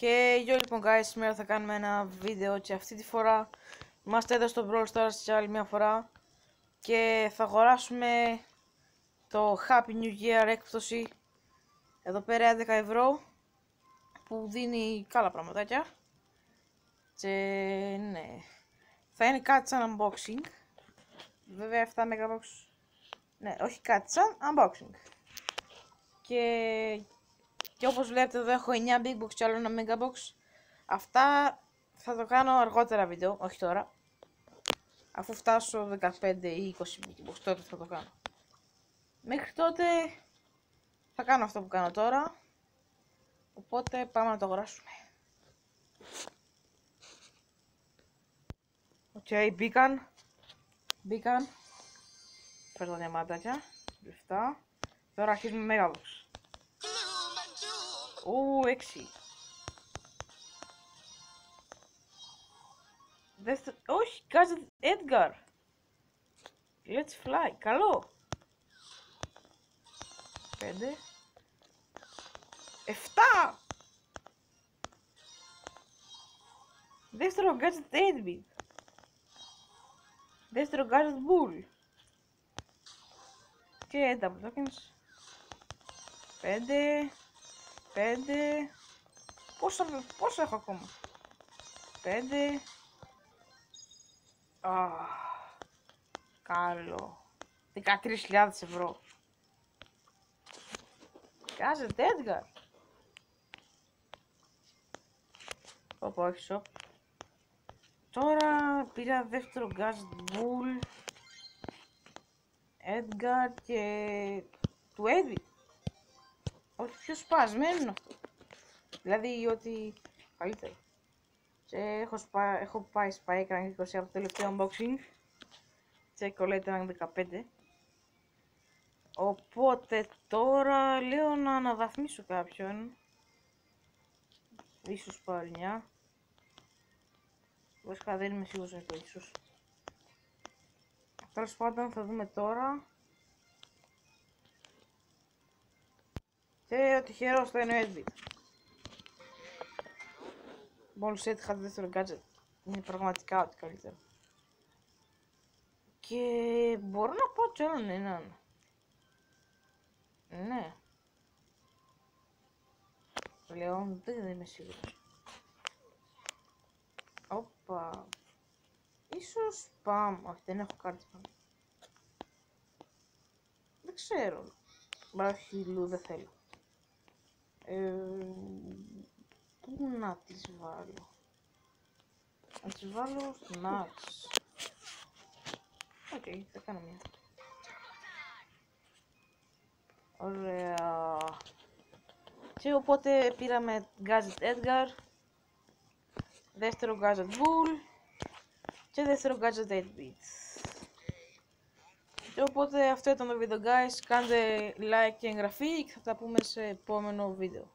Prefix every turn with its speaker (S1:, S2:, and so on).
S1: Και γεια λοιπόν guys, σήμερα θα κάνουμε ένα βίντεο και αυτή τη φορά είμαστε εδώ στο Brawl Stars για άλλη μια φορά και θα αγοράσουμε το Happy New Year έκπτωση εδώ πέρα 11 ευρώ που δίνει καλά πραγματάκια και ναι, θα είναι κάτι σαν unboxing, βέβαια 7 MB, ναι όχι κάτι σαν unboxing και όπως βλέπετε εδώ έχω 9 big box και άλλο ένα mega box. Αυτά θα το κάνω αργότερα βίντεο, όχι τώρα. Αφού φτάσω 15 ή 20 big box τότε θα το κάνω. Μέχρι τότε θα κάνω αυτό που κάνω τώρα. Οπότε πάμε να το αγοράσουμε. Οκ, μπήκαν. Φέρω τα διαμαντάκια, λεφτά. Τώρα αρχίζουμε mega box. 6. Όχι, gadget Edgar. Let's fly, καλό. 5. 7. Δεύτερο gadget 8-bit. Δεύτερο gadget bull. Και double tokens. 5. Πόσα έχω ακόμα? 5. Καλό. 13.000 ευρώ. Gadget Edgar. Ωπα, όχι shop. Τώρα πήρα δεύτερο gadget bull, Edgar και του Eddie. Όχι, πιο σπασμένο είναι αυτό. Δηλαδή ότι καλύτερο. Και έχω πάει spike rank 20 από το τελευταίο unboxing. Και collector rank 15. Οπότε τώρα λέω να αναβαθμίσω κάποιον. Ίσως πάλι 9. Βασικά δεν είμαι σίγουρος για το ίσως. Τέλος πάντων θα δούμε τώρα. Και ο τυχερός θα είναι ο Edbit. Μόλις έτυχα το δεύτερο gadget. Είναι πραγματικά ό,τι καλύτερο. Και μπορώ να πω κι άλλον έναν. Ναι. Πλέον δεν είμαι σίγουρος. Όπα. Ίσως spam. Όχι, δεν έχω κάρτη spam. Δεν ξέρω. Μα όχι, λου, δεν θέλω. Πού να τις βάλω? Να τις βάλω στην Max. Οκ, θα κάνω μια. Ωραία. Και οπότε πήραμε gadget Edgar, δεύτερο gadget Bull και δεύτερο gadget 8-bit. Και οπότε αυτό ήταν το βίντεο guys, κάντε like και εγγραφή και θα τα πούμε σε επόμενο βίντεο.